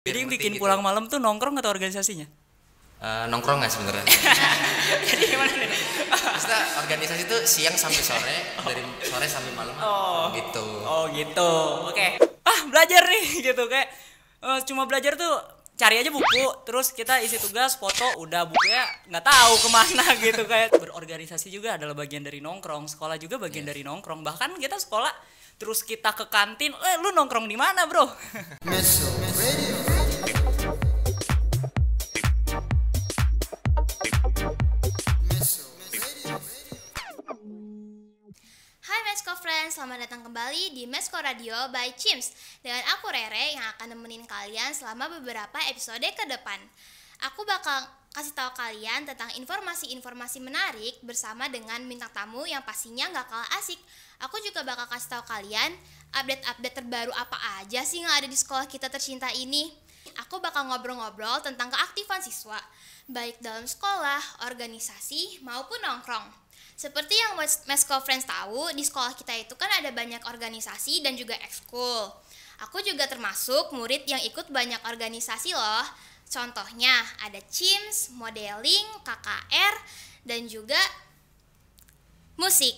Jadi yang bikin gitu. pulang malam tuh nongkrong atau organisasinya? Nongkrong nggak sebenarnya? Jadi gimana nih? Kita organisasi tuh siang sampai sore, dari sore sampai malam. Gitu. Oh gitu. Oke. Belajar nih gitu kayak cuma belajar tuh cari aja buku, terus kita isi tugas, foto, udah bukunya nggak tahu kemana gitu kayak. Berorganisasi juga adalah bagian dari nongkrong, sekolah juga bagian dari nongkrong. Bahkan kita sekolah terus kita ke kantin, lu nongkrong di mana bro? Meso Radio. Hai Mesko Friends, selamat datang kembali di Mesko Radio by Chims. Dengan aku Rere yang akan nemenin kalian selama beberapa episode ke depan. Aku bakal kasih tahu kalian tentang informasi-informasi menarik bersama dengan bintang tamu yang pastinya gak kalah asik. Aku juga bakal kasih tahu kalian update-update terbaru apa aja sih yang ada di sekolah kita tercinta ini. Aku bakal ngobrol-ngobrol tentang keaktifan siswa, baik dalam sekolah, organisasi, maupun nongkrong. Seperti yang Mesko Friends tahu, di sekolah kita itu kan ada banyak organisasi dan juga ekskul. Aku juga termasuk murid yang ikut banyak organisasi loh. Contohnya ada CIMS, modeling, KKR, dan juga musik.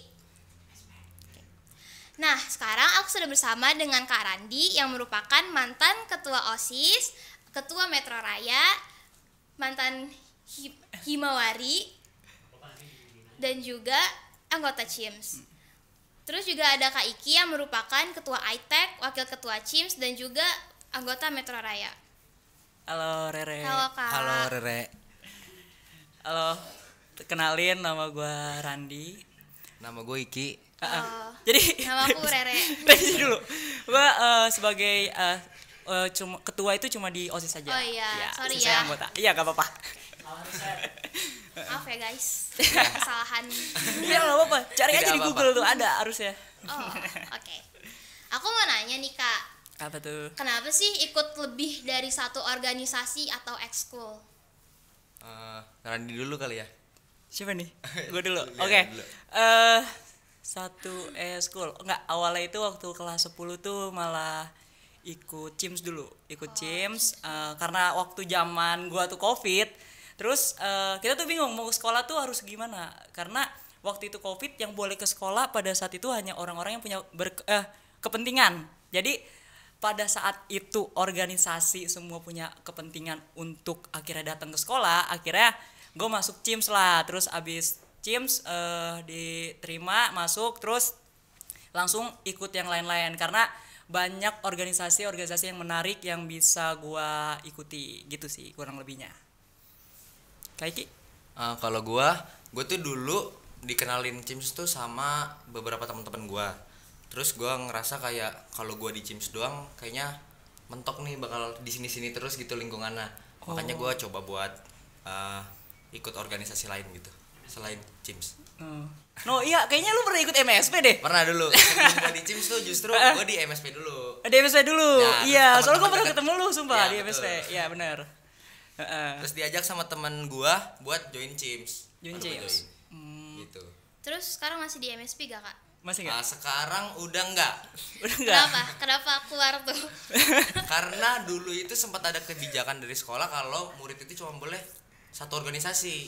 Nah, sekarang aku sudah bersama dengan Kak Randi yang merupakan mantan ketua OSIS, ketua Metro Raya, mantan Himawari, dan juga anggota CIMS. Terus juga ada Kak Iki yang merupakan ketua ITEK, wakil ketua CIMS, dan juga anggota Metro Raya. Halo Rere. Halo Kak. Halo Rere. Halo, kenalin nama gue Randi. Nama gue Iki. Jadi Nama aku Rere. Tadi dulu. Gue sebagai cuma ketua itu cuma di OSIS saja. Oh iya, sorry saya ya. anggota. Iya, gak apa-apa. Maaf ya guys, kesalahan. Iya, gak apa-apa. Cari Tidak aja di apa-apa. Google tuh ada harusnya. Oh, oke. Aku mau nanya nih Kak, Apa tuh? kenapa sih ikut lebih dari satu organisasi atau ekskul? Randi dulu kali ya. Siapa nih? Gue dulu. Lihat Oke. dulu. Satu school. Enggak, awalnya itu waktu kelas 10 tuh malah ikut CIMS dulu. Ikut CIMS karena waktu zaman gua tuh Covid. Terus kita tuh bingung mau ke sekolah tuh harus gimana. Karena waktu itu Covid yang boleh ke sekolah pada saat itu hanya orang-orang yang punya kepentingan. Jadi pada saat itu organisasi semua punya kepentingan untuk akhirnya datang ke sekolah, akhirnya gue masuk CIMS lah. Terus abis CIMS diterima masuk, terus langsung ikut yang lain-lain karena banyak organisasi-organisasi yang menarik yang bisa gue ikuti gitu sih kurang lebihnya. Kayak Ki? Kalau gue tuh dulu dikenalin CIMS tuh sama beberapa teman-teman gue. Terus gue ngerasa kayak kalau gue di CIMS doang kayaknya mentok nih bakal di sini-sini terus gitu lingkungannya. Makanya gue coba buat ikut organisasi lain gitu selain CIMS. No iya kayaknya lu pernah ikut MSP deh. Pernah dulu. Sebelum gue di CIMS tuh justru gue di MSP dulu. Di MSP dulu. Ya, Iya, terus soalnya gue teman-teman pernah deket. ketemu lu sumpah Ya, di betul. MSP. Iya benar. Terus diajak sama teman gue buat join CIMS. Join Baru gua CIMS. Gitu. Terus sekarang masih di MSP gak Kak? Masih enggak? Sekarang udah enggak. Udah enggak? Kenapa keluar tuh? Karena dulu itu sempat ada kebijakan dari sekolah kalau murid itu cuma boleh satu organisasi.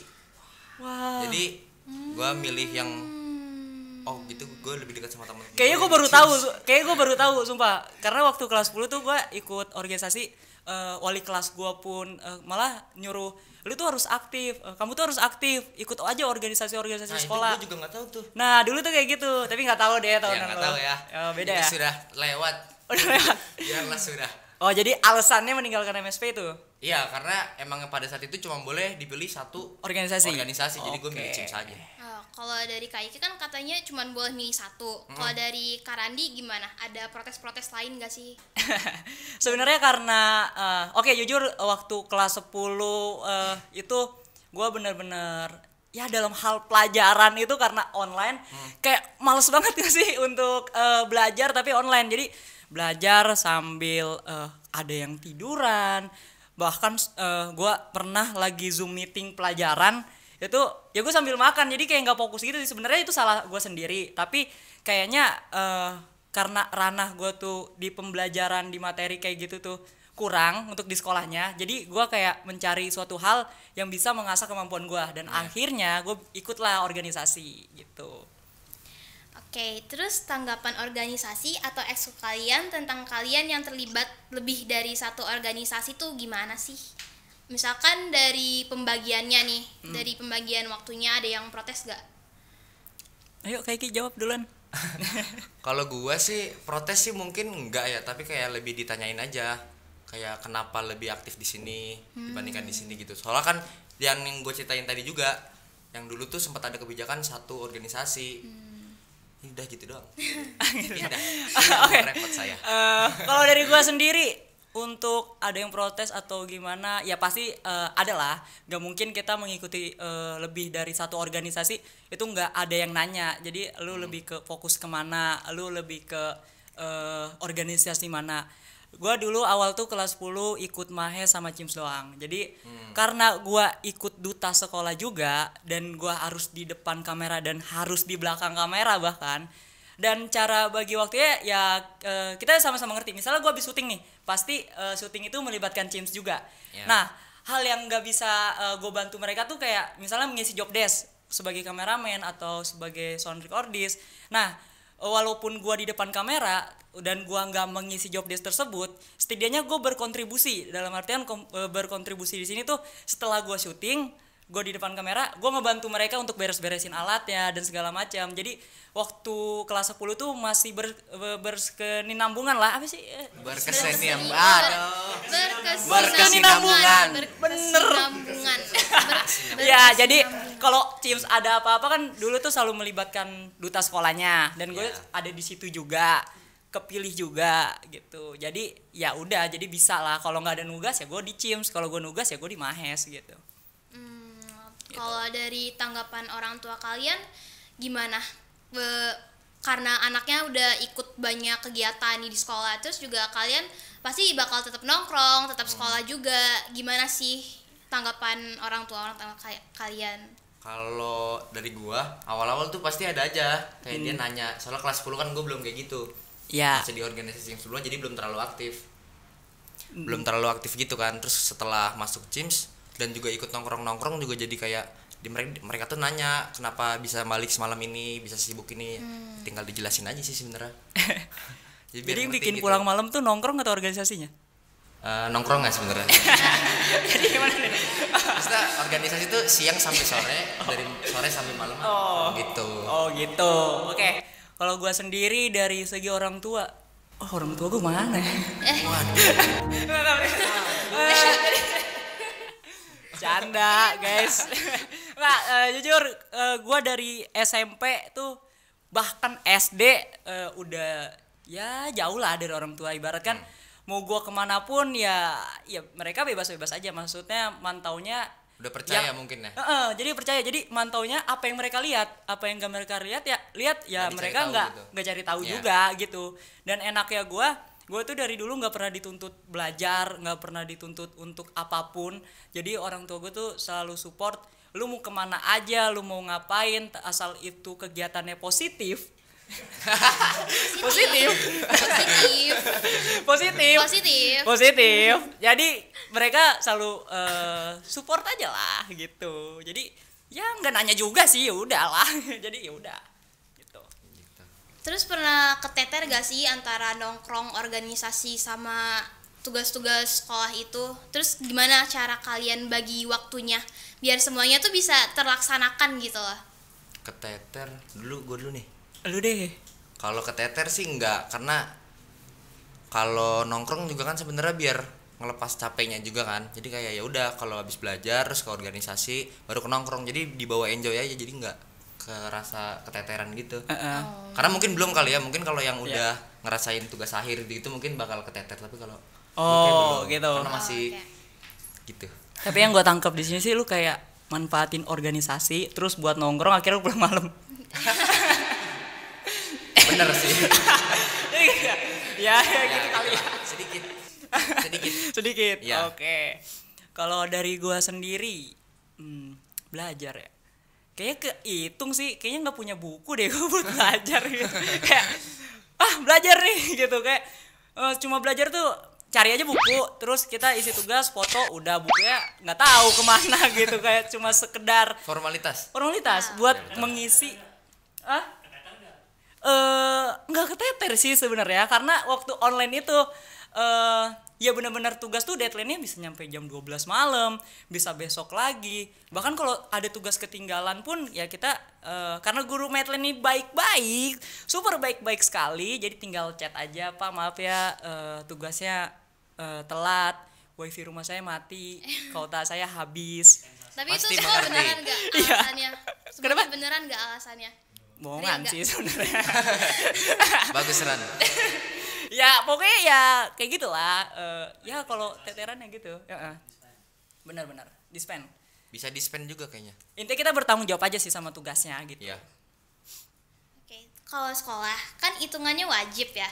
Wah. Jadi gue milih yang gitu gue lebih dekat sama teman. Kayaknya gue baru tahu sumpah. Karena waktu kelas 10 tuh gue ikut organisasi, wali kelas gue pun malah nyuruh lu tuh harus aktif, kamu tuh harus aktif, ikut aja organisasi-organisasi sekolah. Itu gue juga nggak tahu tuh. Nah dulu tuh kayak gitu, tapi nggak tahu deh tahunan Nggak lo. tahu ya. Beda Ini ya. sudah lewat. Udah lewat. Biarlah sudah. Oh jadi alasannya meninggalkan MSP itu Iya, karena emang pada saat itu cuma boleh dipilih satu organisasi. Jadi gue milih Oke. CIMS aja. Kalau dari Kak Iki kan katanya cuma boleh milih satu. Kalau dari Kak Randi gimana? Ada protes-protes lain gak sih? Sebenarnya karena jujur waktu kelas 10 itu gue bener-bener ya dalam hal pelajaran itu karena online kayak males banget gak sih untuk belajar tapi online. Jadi belajar sambil ada yang tiduran, bahkan gue pernah lagi Zoom meeting pelajaran itu ya gue sambil makan, jadi kayak nggak fokus gitu sih. Sebenarnya itu salah gue sendiri, tapi kayaknya karena ranah gue tuh di pembelajaran di materi kayak gitu tuh kurang untuk di sekolahnya, jadi gue kayak mencari suatu hal yang bisa mengasah kemampuan gue, dan akhirnya gue ikutlah organisasi gitu. Oke, terus tanggapan organisasi atau ekskul kalian tentang kalian yang terlibat lebih dari satu organisasi tuh gimana sih? Misalkan dari pembagiannya nih, dari pembagian waktunya ada yang protes gak? Ayo Kaiki jawab duluan. Kalau gua sih protes sih mungkin enggak ya, tapi kayak lebih ditanyain aja kayak kenapa lebih aktif di sini dibandingkan di sini gitu. Soalnya kan yang gue ceritain tadi juga, yang dulu tuh sempat ada kebijakan satu organisasi. Ini udah gitu doang. Udah. Oke. Repot saya. Kalau dari gua sendiri, untuk ada yang protes atau gimana, ya pasti ada lah. Gak mungkin kita mengikuti lebih dari satu organisasi itu nggak ada yang nanya. Jadi lu lebih ke fokus kemana, lu lebih ke organisasi mana. Gua dulu awal tuh kelas 10 ikut Mahe sama Cims doang. Jadi karena gua ikut duta sekolah juga, dan gua harus di depan kamera dan harus di belakang kamera bahkan. Dan cara bagi waktunya ya kita sama-sama ngerti. Misalnya gua habis syuting nih, pasti syuting itu melibatkan Cims juga. Yeah. Nah, hal yang nggak bisa gue bantu mereka tuh kayak misalnya mengisi job desk sebagai kameramen atau sebagai sound recordist. Nah, walaupun gua di depan kamera dan gua nggak mengisi job desk tersebut, setidaknya gue berkontribusi. Dalam artian berkontribusi di sini tuh setelah gua syuting, gue di depan kamera, gue ngebantu mereka untuk beres-beresin alatnya dan segala macam. Jadi waktu kelas 10 tuh masih berkesinambungan lah, apa sih? Berkesinambungan. Bener. Ya, jadi kalau Cims ada apa-apa kan dulu tuh selalu melibatkan duta sekolahnya, dan gue ada di situ juga, kepilih juga gitu. Jadi ya udah, jadi bisa lah. Kalau nggak ada nugas ya gue di Cims, kalau gue nugas ya gue di Mahes gitu. Kalau dari tanggapan orang tua kalian gimana? Karena anaknya udah ikut banyak kegiatan nih di sekolah, terus juga kalian pasti bakal tetap nongkrong, tetap sekolah juga. Gimana sih tanggapan orang tua kalian? Kalau dari gua, awal-awal tuh pasti ada aja kayak dia nanya. Soalnya kelas 10 kan gua belum kayak gitu. Ya. Masih di organisasi yang sebelumnya, jadi belum terlalu aktif. Belum terlalu aktif gitu kan. Terus setelah masuk Cims dan juga ikut nongkrong juga jadi kayak mereka tuh nanya kenapa bisa balik semalam ini, bisa sibuk ini. Tinggal dijelasin aja sih sebenarnya. Jadi bikin gitu. Pulang malam tuh nongkrong atau organisasinya? Nongkrong nggak sebenarnya. Jadi gimana nih? Maksudnya organisasi tuh siang sampai sore, dari sore sampai malam. Gitu. Oh gitu. Oke. Kalau gua sendiri dari segi orang tua, orang tua gua mana ya? Canda guys. Nggak, jujur gue dari SMP tuh, bahkan SD udah ya jauh lah dari orang tua. Ibarat kan mau gue kemanapun ya mereka bebas-bebas aja. Maksudnya mantaunya udah percaya mungkin ya. Jadi percaya, jadi mantaunya apa yang mereka lihat, apa yang gak mereka lihat ya mereka nggak cari tahu juga gitu. Dan enaknya gue tuh dari dulu nggak pernah dituntut belajar, nggak pernah dituntut untuk apapun. Jadi orang tua gue tuh selalu support, lu mau kemana aja, lu mau ngapain, asal itu kegiatannya positif. positif. Jadi mereka selalu support aja lah gitu. Jadi ya nggak nanya juga sih, ya udahlah. Jadi ya udah. Terus pernah keteter gak sih antara nongkrong organisasi sama tugas-tugas sekolah itu? Terus gimana cara kalian bagi waktunya biar semuanya tuh bisa terlaksanakan gitu loh? Keteter gue dulu nih. Lu deh. Kalau keteter sih enggak, karena kalau nongkrong juga kan sebenarnya biar ngelepas capeknya juga kan. Jadi kayak ya udah kalau habis belajar terus ke organisasi baru ke nongkrong. Jadi dibawa enjoy aja, jadi enggak kerasa keteteran gitu. Karena mungkin belum kali ya, mungkin kalau yang udah ngerasain tugas akhir gitu mungkin bakal keteter, tapi kalau belum, gitu. Karena masih gitu. Tapi yang gue tangkap di sini sih lu kayak manfaatin organisasi terus buat nongkrong, akhirnya lu pulang malam. Bener sih. ya gitu kali ya. Sedikit. Ya. Oke. Kalau dari gue sendiri belajar ya. Kayaknya kehitung sih, kayaknya nggak punya buku deh gue buat belajar gitu. Kayak belajar nih gitu, kayak cuma belajar tuh cari aja buku, terus kita isi tugas, foto, udah bukunya nggak tahu kemana gitu, kayak cuma sekedar Formalitas. buat mengisi. Nggak keteter sih sebenarnya, karena waktu online itu ya benar-benar tugas tuh deadline-nya bisa nyampe jam 12 malam, bisa besok lagi. Bahkan kalau ada tugas ketinggalan pun ya kita karena guru Matlin ini baik-baik, super baik-baik sekali, jadi tinggal chat aja, Pak maaf ya tugasnya telat, wifi rumah saya mati, kuota saya habis. Tapi Pasti itu sekolah mengerti. beneran nggak Iya. alasannya? Sebenarnya beneran nggak alasannya? Bohongan Enggak. sih sebenarnya. Bagus Ran. Ya pokoknya ya kayak gitulah. Ya kalau teteran ya gitu. Benar-benar dispen. Bisa di-spend juga kayaknya. Intinya kita bertanggung jawab aja sih sama tugasnya gitu. Iya. Oke, kalau sekolah kan hitungannya wajib ya.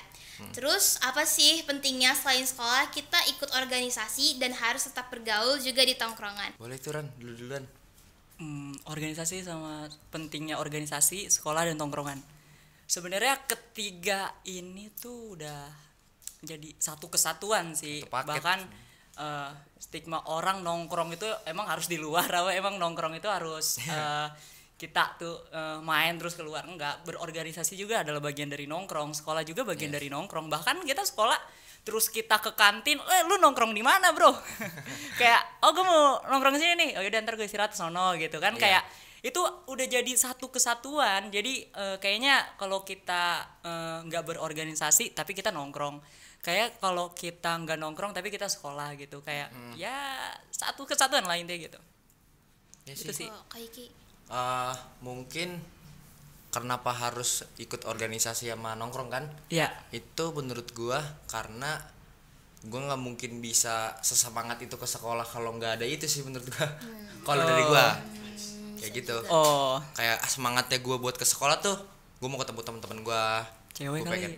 Terus apa sih pentingnya selain sekolah kita ikut organisasi dan harus tetap bergaul juga di tongkrongan? Boleh tuh Ran, duluan. Organisasi sama pentingnya organisasi, sekolah dan tongkrongan. Sebenarnya ketiga ini tuh udah jadi satu kesatuan sih. Satu paket. Bahkan stigma orang nongkrong itu emang harus di luar, apa emang nongkrong itu harus kita tuh main terus keluar. Enggak, berorganisasi juga adalah bagian dari nongkrong, sekolah juga bagian dari nongkrong. Bahkan kita sekolah terus kita ke kantin, lu nongkrong di mana bro? Kayak gue mau nongkrong sini nih, oh yaudah ntar gue istirahat sono gitu kan. Iya. Kayak itu udah jadi satu kesatuan. Jadi kayaknya kalau kita nggak berorganisasi tapi kita nongkrong, kayak kalau kita nggak nongkrong tapi kita sekolah gitu, kayak ya satu kesatuan lah intinya gitu. Ya Itu sih. Oh, Kak Iki. Mungkin kenapa harus ikut organisasi sama nongkrong kan? Ya. Itu menurut gua karena gua nggak mungkin bisa sesemangat itu ke sekolah kalau nggak ada itu sih menurut gua. Kalau dari gua kayak gitu. Oh, Kayak semangatnya gua buat ke sekolah tuh gua mau ketemu teman-teman gua. Cewek Gua kali.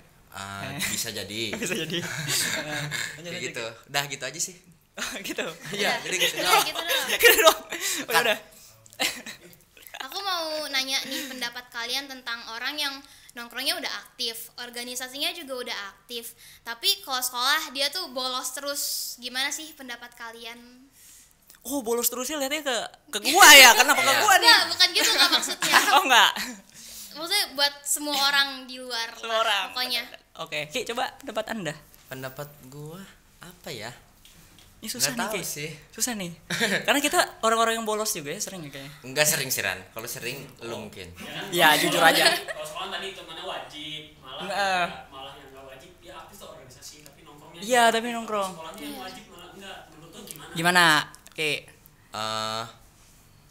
bisa jadi. bisa jadi. Kayak gitu. Udah gitu aja sih. Gitu. Iya, jadi gitu. Udah gitu dong. Gitu dong. Oh, udah. Aku mau nanya nih pendapat kalian tentang orang yang nongkrongnya udah aktif, organisasinya juga udah aktif, tapi kalau sekolah dia tuh bolos terus. Gimana sih pendapat kalian? Oh, bolos terus sih lihatnya ke gua ya. Kenapa ke gua nih? Enggak, bukan gitu nggak maksudnya. Oh enggak. Maksudnya buat semua orang di luar Semua lah, orang. pokoknya. Oke, Ki, coba pendapat Anda. Pendapat gua apa ya? Ini susah Nggak nih, tahu Ki. sih. Susah nih. Karena kita orang-orang yang bolos juga ya sering ya kayaknya. Enggak sering sih Ran. Kalau sering lu mungkin. Ya, jujur aja. Kalau sekolah tadi hitungannya wajib, malah Nggak. malah yang nggak wajib ya aktif tuh organisasi tapi nongkrongnya. Iya, tapi nongkrong. Sekolahnya yang wajib malah enggak. Menurut lu gimana? Gimana? Oke.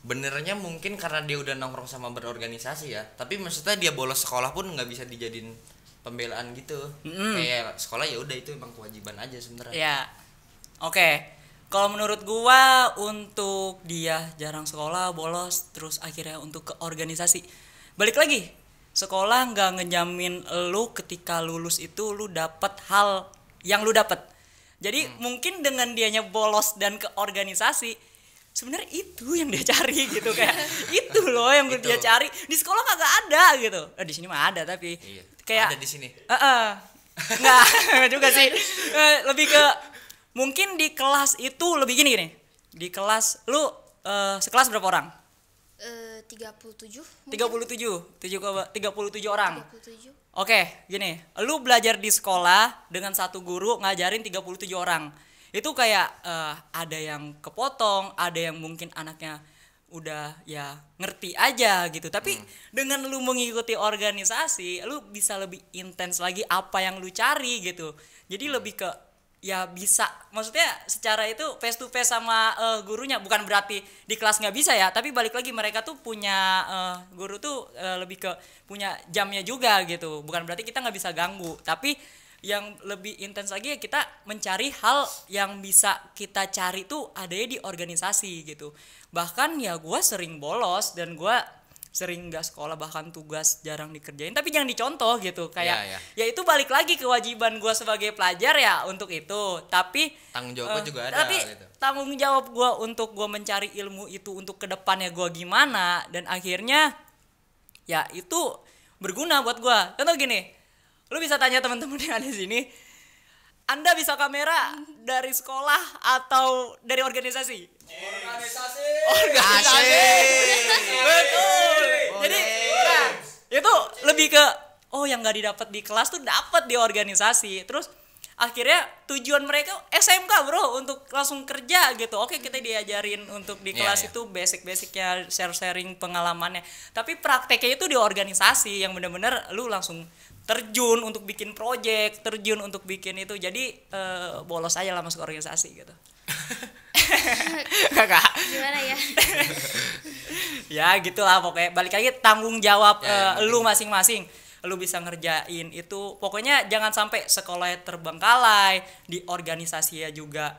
Benernya mungkin karena dia udah nongkrong sama berorganisasi ya, tapi maksudnya dia bolos sekolah pun nggak bisa dijadiin pembelaan gitu. Kayak sekolah ya udah itu emang kewajiban aja sebenarnya. Ya. Oke. Kalau menurut gua untuk dia jarang sekolah, bolos, terus akhirnya untuk ke organisasi. Balik lagi. Sekolah nggak ngejamin lu ketika lulus itu lu dapat hal yang lu dapat. Jadi mungkin dengan dianya bolos dan ke organisasi, sebenarnya itu yang dia cari gitu, kayak itu loh yang Itu. dia cari. Di sekolah kagak ada gitu. Di sini mah ada tapi Iya. kayak Ada di sini. Enggak juga sih. Lebih ke mungkin di kelas itu lebih gini. Di kelas lu sekelas berapa orang? 37 mungkin? 37 orang. 37. Oke, gini. Lu belajar di sekolah dengan satu guru ngajarin 37 orang. Itu kayak ada yang kepotong, ada yang mungkin anaknya udah ya ngerti aja gitu. Tapi dengan lu mengikuti organisasi, lu bisa lebih intens lagi apa yang lu cari gitu. Jadi lebih ke ya bisa, maksudnya secara itu face to face sama gurunya. Bukan berarti di kelas nggak bisa ya, tapi balik lagi mereka tuh punya guru tuh lebih ke punya jamnya juga gitu. Bukan berarti kita nggak bisa ganggu, tapi yang lebih intens lagi ya kita mencari hal yang bisa kita cari tuh adanya di organisasi gitu. Bahkan ya gue sering bolos dan gue sering nggak sekolah, bahkan tugas jarang dikerjain, tapi jangan dicontoh gitu. Kayak ya itu balik lagi kewajiban gue sebagai pelajar ya untuk itu. Tapi Tanggung jawabnya juga ada tapi gitu. tanggung jawab gue untuk gue mencari ilmu itu untuk kedepannya gue gimana, dan akhirnya ya itu berguna buat gue. Contoh gini, lu bisa tanya teman-teman yang ada di sini, Anda bisa kamera dari sekolah atau dari organisasi? Organisasi. Betul. Jadi nah, itu lebih ke yang nggak didapat di kelas tuh dapat di organisasi. Terus akhirnya tujuan mereka SMK bro untuk langsung kerja gitu. Oke, kita diajarin untuk di kelas itu basic-basicnya, sharing pengalamannya. Tapi prakteknya itu di organisasi yang benar-benar lu langsung terjun untuk bikin project, terjun untuk bikin itu. Jadi bolos aja lah masuk organisasi gitu. Kakak. Gimana ya? Ya gitulah pokoknya. Balik lagi tanggung jawab lu masing-masing. Lu bisa ngerjain itu, pokoknya jangan sampai sekolahnya terbengkalai, di organisasi ya juga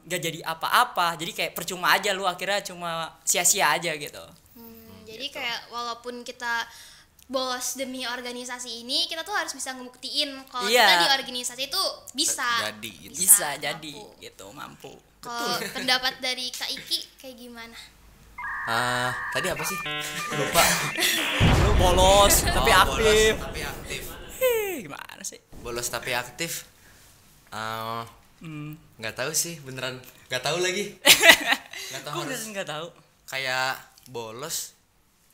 nggak jadi apa-apa, jadi kayak percuma aja, lu akhirnya cuma sia-sia aja gitu. Jadi kayak walaupun kita bolos demi organisasi ini, kita tuh harus bisa ngebuktiin kalau kita di organisasi itu bisa jadi mampu. gitu, mampu. Kalau pendapat dari Kak Iki kayak gimana? Tadi apa sih? Lupa. Lu bolos tapi aktif. Bolos tapi aktif. Gimana sih? Bolos tapi aktif. Nggak tahu sih, beneran nggak tahu lagi. Nggak tahu. Gue beneran nggak tahu. Kayak bolos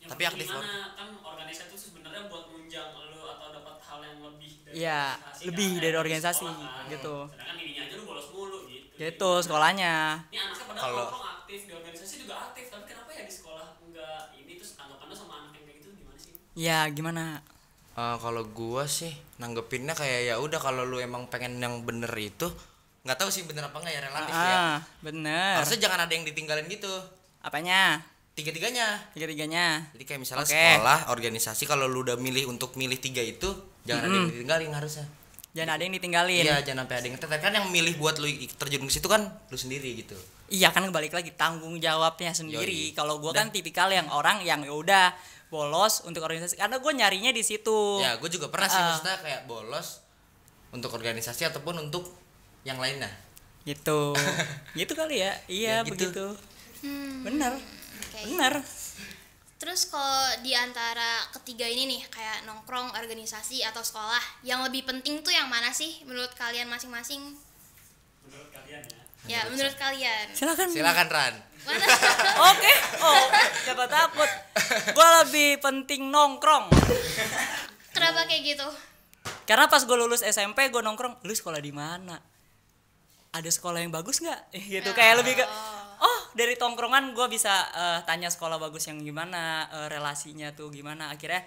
Yang tapi aktif. gimana kan organisasi itu sebenarnya buat nunjang lo atau dapat hal yang lebih dari Iya, organisasi, lebih kan, dari di organisasi, sekolah kan. gitu. Sedangkan ininya aja lu bolos mulu gitu. Gitu sekolahnya. Ini anaknya padahal Kalau- nongkrong aktif di organisasi juga aktif, tapi kenapa ya di sekolah enggak ini, terus tanggapannya sama anak yang kayak gitu gimana sih? Ya gimana? Kalau gua sih nanggepinnya kayak ya udah, kalau lu emang pengen yang bener itu, nggak tahu sih bener apa nggak ya, relatif ya. Bener. Harusnya jangan ada yang ditinggalin gitu. Apanya? Tiga-tiganya. Tiga-tiganya. Jadi kayak misalnya Oke. sekolah, organisasi, kalau lu udah milih untuk milih tiga itu, jangan ada yang ditinggalin harusnya. Jangan ada yang ditinggalin. Iya, jangan sampai ada yang ngetet. Kan yang milih buat lu terjun ke situ kan lu sendiri gitu. Iya kan, balik lagi tanggung jawabnya sendiri. Yoi. Kalau gue kan tipikal yang orang yang ya udah bolos untuk organisasi karena gue nyarinya di situ. Ya, gue juga pernah sih maksudnya kayak bolos untuk organisasi ataupun untuk yang lainnya. Gitu. Gitu kali ya. Iya Ya, gitu. begitu. Bener. Oke. Bener. Terus kalau di antara ketiga ini nih, kayak nongkrong, organisasi, atau sekolah, yang lebih penting tuh yang mana sih menurut kalian masing-masing? Menurut kalian ya? Ya, menurut kalian. Silakan Ran. Mana? Oke. Siapa takut. Gue lebih penting nongkrong. Kenapa kayak gitu? Karena pas gue lulus SMP gue nongkrong, lu sekolah di mana? Ada sekolah yang bagus nggak? Gitu kayak lebih ke dari tongkrongan gue bisa tanya sekolah bagus yang gimana, relasinya tuh gimana, akhirnya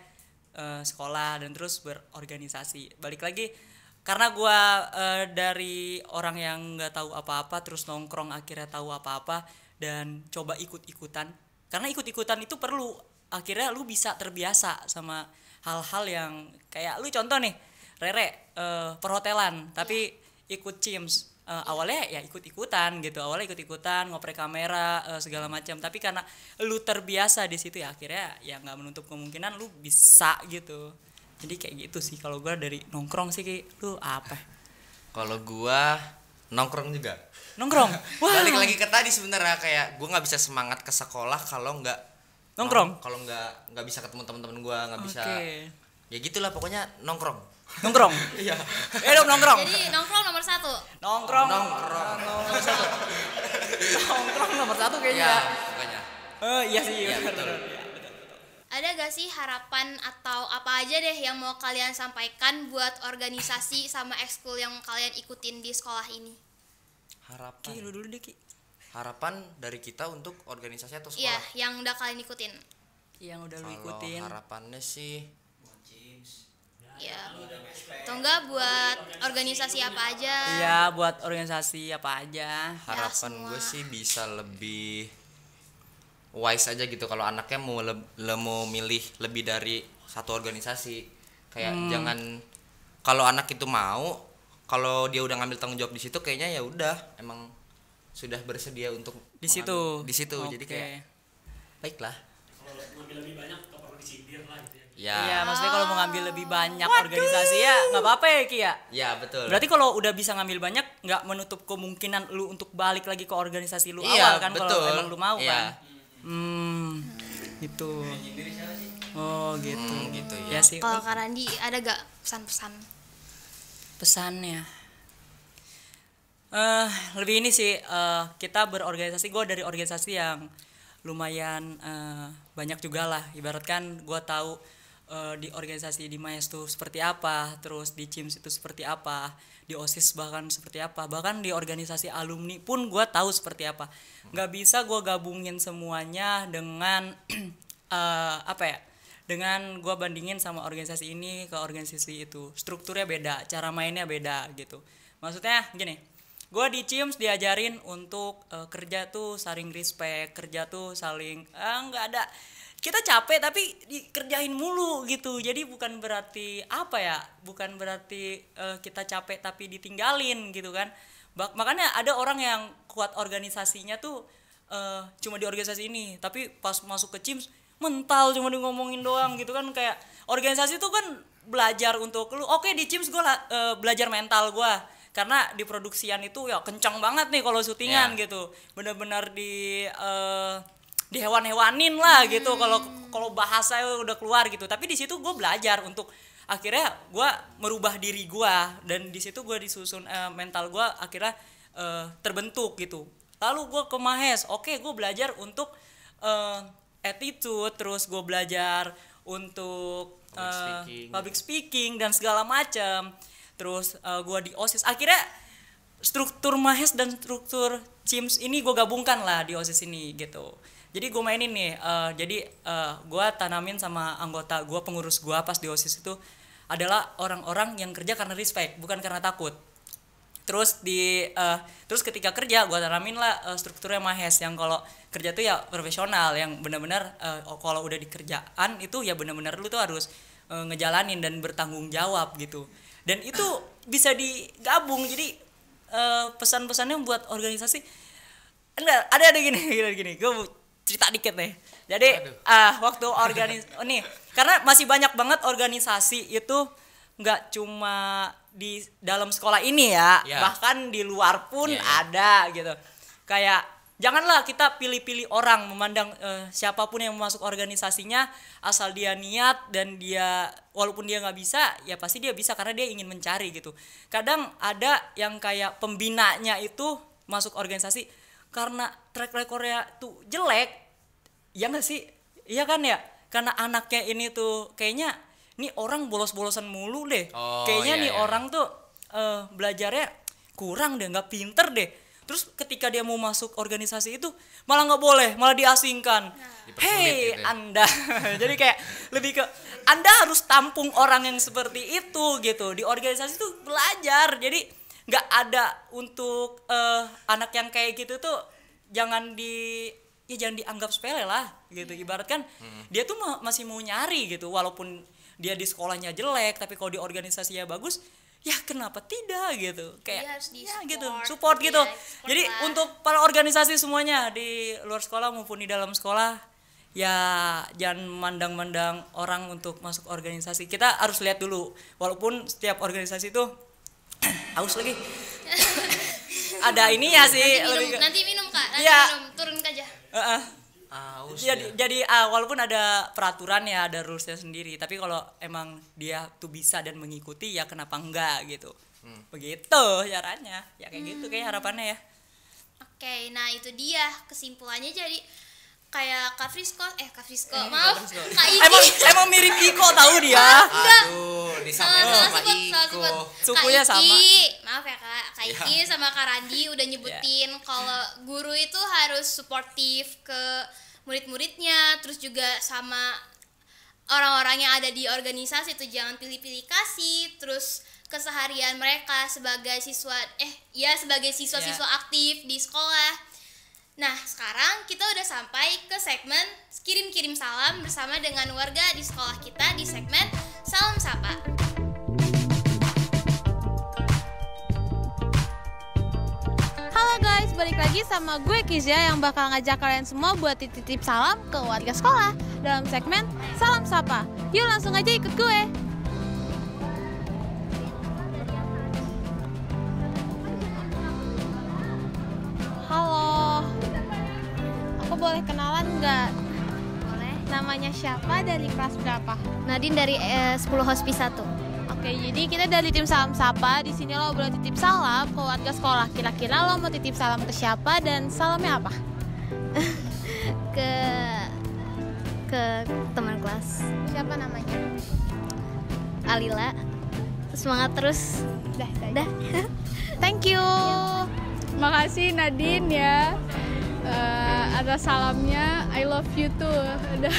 sekolah dan terus berorganisasi. Balik lagi karena gue dari orang yang nggak tahu apa-apa terus nongkrong akhirnya tahu apa-apa dan coba ikut-ikutan. Karena ikut-ikutan itu perlu, akhirnya lu bisa terbiasa sama hal-hal yang kayak lu contoh nih Rere perhotelan tapi ikut CIMS. Awalnya ya ikut-ikutan gitu, ngoprek kamera segala macam, tapi karena lu terbiasa di situ ya akhirnya ya nggak menutup kemungkinan lu bisa gitu. Jadi kayak gitu sih kalau gua dari nongkrong sih. Lu apa? Kalau gua nongkrong juga. Nongkrong. Wah. Balik lagi ke tadi sebenarnya, kayak gua nggak bisa semangat ke sekolah kalau nggak Nongkrong. Kalau nggak bisa ketemu teman-teman gua, nggak bisa. Oke. Ya gitulah pokoknya nongkrong. Nongkrong. Iya. Dong nongkrong. Jadi nongkrong nomor 1. Nongkrong nomor satu kayaknya. Ya, pokoknya. Iya sih. Iya, Betul. betul. Ada gak sih harapan atau apa aja deh yang mau kalian sampaikan buat organisasi sama ekskul yang kalian ikutin di sekolah ini? Harapan. Ki, lu dulu deh Ki. Harapan dari kita untuk organisasi atau Iya, sekolah. yang udah kalian ikutin. Yang udah lu Kalau ikutin. harapannya sih Ya. Atau enggak buat organisasi apa aja? Iya, buat organisasi apa aja. harapan semua. gue sih bisa lebih wise aja gitu kalau anaknya mau milih lebih dari satu organisasi. Kayak jangan, kalau anak itu mau, kalau dia udah ngambil tanggung jawab di situ kayaknya ya udah emang sudah bersedia untuk Di situ. di situ. Jadi Oke. kayak baiklah. Kalau ngambil lebih banyak gak perlu disindir lah gitu ya. Ya. Iya, maksudnya kalau mau ngambil lebih banyak organisasi ya nggak apa-apa ya Ki ya. Ya, betul. Berarti kalau udah bisa ngambil banyak nggak menutup kemungkinan lu untuk balik lagi ke organisasi lu Iya, awal kan kalau betul. emang lu mau Iya. kan. Gitu. Oh gitu. Gitu ya. Ya sih. Kalau Kak Randi ada gak pesan-pesan? Pesannya Lebih ini sih kita berorganisasi, gue dari organisasi yang lumayan banyak juga lah. Ibaratkan gue tahu di organisasi di MAES tuh seperti apa, terus di CIMS itu seperti apa, di OSIS bahkan seperti apa, bahkan di organisasi alumni pun gue tahu seperti apa. Nggak bisa gue gabungin semuanya dengan apa ya, dengan gue bandingin sama organisasi ini ke organisasi itu. Strukturnya beda, cara mainnya beda gitu. Maksudnya gini, gue di CIMS diajarin untuk kerja tuh saling respect, kerja tuh saling nggak ada, kita capek tapi dikerjain mulu gitu. Jadi bukan berarti apa ya, bukan berarti kita capek tapi ditinggalin gitu kan. Makanya ada orang yang kuat organisasinya tuh cuma di organisasi ini, tapi pas masuk ke CIMS mental cuma di ngomongin doang gitu kan. Kayak organisasi tuh kan belajar untuk lu. Oke, di CIMS gue belajar mental gue, karena di produksian itu ya kencang banget nih kalau syutingan gitu, benar-benar di hewan-hewanin lah gitu kalau bahasa udah keluar gitu. Tapi di situ gue belajar untuk akhirnya gue merubah diri gue, dan di situ gue disusun mental gue akhirnya terbentuk gitu. Lalu gue ke MAES, oke, gue belajar untuk attitude, terus gue belajar untuk public speaking dan segala macam. Terus gue di OSIS, akhirnya struktur MAES dan struktur CIMS ini gue gabungkan lah di OSIS ini gitu. Jadi gue mainin nih, gue tanamin sama anggota gue, pengurus gue pas di OSIS itu adalah orang-orang yang kerja karena respect, bukan karena takut. Terus terus ketika kerja gue tanamin lah strukturnya MAES yang kalau kerja tuh ya profesional, yang benar-benar kalau udah di kerjaan itu ya benar-benar lu tuh harus ngejalanin dan bertanggung jawab gitu. Dan itu bisa digabung, jadi pesan-pesannya buat organisasi ada gini, gue cerita dikit nih. Jadi waktu nih, karena masih banyak banget organisasi itu nggak cuma di dalam sekolah ini ya, bahkan di luar pun ada gitu. Kayak janganlah kita pilih-pilih orang, memandang siapapun yang masuk organisasinya asal dia niat dan dia walaupun dia nggak bisa ya pasti dia bisa karena dia ingin mencari gitu. Kadang ada yang kayak pembinanya itu masuk organisasi karena track recordnya tuh jelek, ya nggak sih? Iya kan ya? Karena anaknya ini tuh kayaknya nih orang bolos-bolosan mulu deh. Kayaknya orang tuh belajarnya kurang deh, nggak pinter deh. Terus ketika dia mau masuk organisasi itu malah nggak boleh, malah diasingkan. Hei gitu. Anda, jadi kayak lebih ke Anda harus tampung orang yang seperti itu gitu. Di organisasi tuh belajar, jadi nggak ada untuk anak yang kayak gitu tuh jangan dianggap sepele lah gitu. Ibaratkan dia tuh masih mau nyari gitu, walaupun dia di sekolahnya jelek tapi kalau di organisasinya bagus, ya kenapa tidak gitu. Kayak ya gitu, support gitu. Jadi lah, untuk para organisasi semuanya di luar sekolah maupun di dalam sekolah, ya jangan mandang-mandang orang untuk masuk organisasi. Kita harus lihat dulu, walaupun setiap organisasi itu haus lagi. Ada ini ya sih. Nanti minum Kak, minum, turun aja. Jadi walaupun ada peraturan ya, ada rulesnya sendiri, tapi kalau emang dia tuh bisa dan mengikuti ya kenapa enggak gitu. Begitu caranya, ya kayak gitu kayak harapannya ya. Oke, nah itu dia kesimpulannya. Jadi kayak Kak Frisko, maaf, Kak Iki. Emang mirip Iko tahu dia. Aduh, disamain sama Iko. Sukunya sama. Maaf ya Kak Iki sama Kak Randi udah nyebutin kalau guru itu harus suportif ke murid-muridnya, terus juga sama orang-orang yang ada di organisasi itu jangan pilih-pilih kasih, terus keseharian mereka sebagai siswa siswa aktif di sekolah. Nah, sekarang kita udah sampai ke segmen kirim-kirim salam bersama dengan warga di sekolah kita di segmen Salam Sapa. Halo guys, balik lagi sama gue Kizia yang bakal ngajak kalian semua buat titip salam ke warga sekolah dalam segmen Salam Sapa. Yuk langsung aja ikut gue. Halo, aku boleh kenalan nggak? Boleh. Namanya siapa, dari kelas berapa? Nadine dari 10 Hospice 1. Oke, jadi kita dari tim Salam Sapa. Di sini lo boleh titip salam ke warga sekolah. Kira-kira lo mau titip salam ke siapa dan salamnya apa? Ke teman kelas Siapa namanya? Alila. Semangat terus. Dah. Thank you. Makasih Nadine ya, atas salamnya. I love you too. Udah.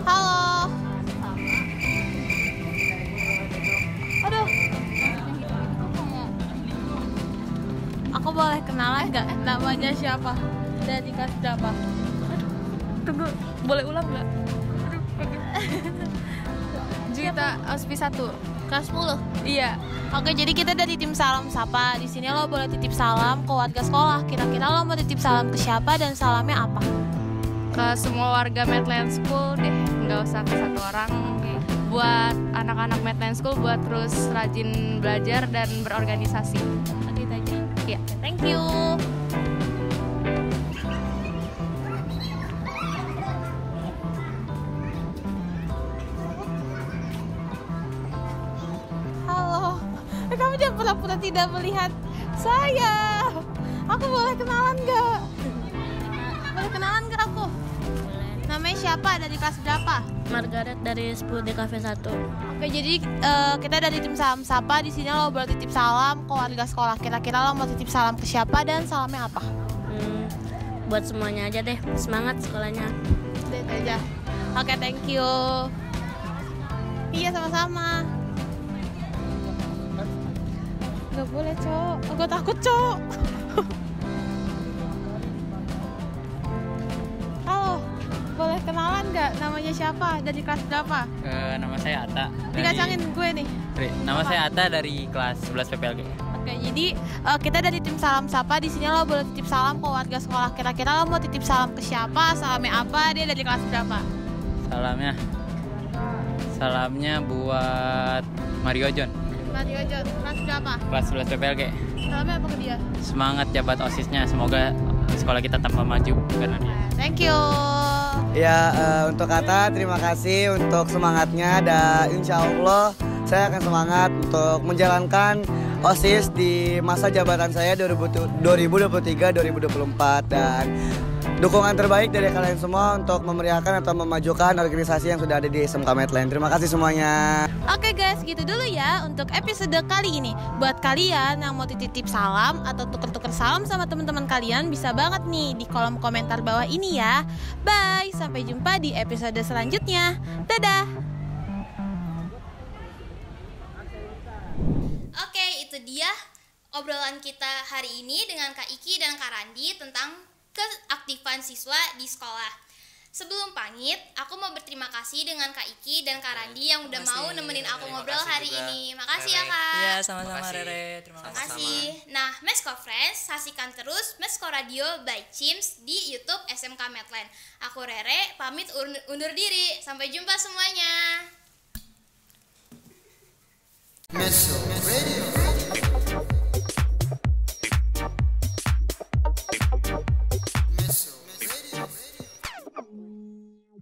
Halo. Aduh. Aku boleh kenalan nggak? Namanya siapa? Dari kelas berapa? Tunggu, boleh ulang nggak? Juwita Auspi 1. Kelas 10. Iya. Oke, jadi kita dari tim Salam Sapa. Di sini lo boleh titip salam ke warga sekolah. Kira-kira lo mau titip salam ke siapa dan salamnya apa? Ke semua warga Medland School deh, nggak usah ke satu orang. Buat anak-anak Medland School buat terus rajin belajar dan berorganisasi. Oke, itu aja. Iya. Thank you. Halo. Kamu jangan pura-pura tidak melihat saya. Aku boleh kenalan nggak? Boleh kenalan nggak aku? Namanya siapa? Dari kelas berapa? Margaret dari 10 DKV 1. Oke, jadi kita dari tim Salam Sapa. Di sini lo boleh titip salam ke warga sekolah. Kira-kira lo mau titip salam ke siapa dan salamnya apa? Buat semuanya aja deh, semangat sekolahnya. Itu aja. Oke, thank you. Iya, sama-sama. Gak boleh, Cok. Aku takut, Cok. Halo, boleh kenalan nggak? Namanya siapa? Dari kelas berapa? Nama saya Atta. Dikacangin gue nih. Nama saya Atta dari kelas 11 PPLG. Oke, jadi kita dari tim Salam Sapa. Di sini lo boleh titip salam ke warga sekolah. Kira-kira lo mau titip salam ke siapa? Salamnya apa? Dia dari kelas berapa? Salamnya buat Mario John, Mario John, kelas berapa? kelas 11 PPLG. Salamnya apa ke dia? Semangat jabat OSIS-nya, semoga sekolah kita tambah maju karena dia. Thank you. Ya, untuk Kata terima kasih untuk semangatnya dan insya Allah saya akan semangat untuk menjalankan OSIS di masa jabatan saya 2023-2024 dan dukungan terbaik dari kalian semua untuk memeriahkan atau memajukan organisasi yang sudah ada di SMK Medland. Terima kasih semuanya. Oke guys, gitu dulu ya untuk episode kali ini. Buat kalian yang mau titip salam atau tuker-tuker salam sama teman-teman kalian, bisa banget nih di kolom komentar bawah ini ya. Bye, sampai jumpa di episode selanjutnya. Dadah. Oke, itu dia obrolan kita hari ini dengan Kak Iki dan Kak Randi tentang keaktifan siswa di sekolah. Sebelum pamit, aku mau berterima kasih dengan Kak Iki dan Kak Randi yang udah mau nemenin aku ngobrol hari ini. Makasih ya Kak. Iya, sama-sama Rere. Terima Makasih. Nah, Mesko Friends, saksikan terus Mesko Radio by Chims di YouTube SMK Medland. Aku Rere, pamit undur diri. Sampai jumpa semuanya. Meso Radio.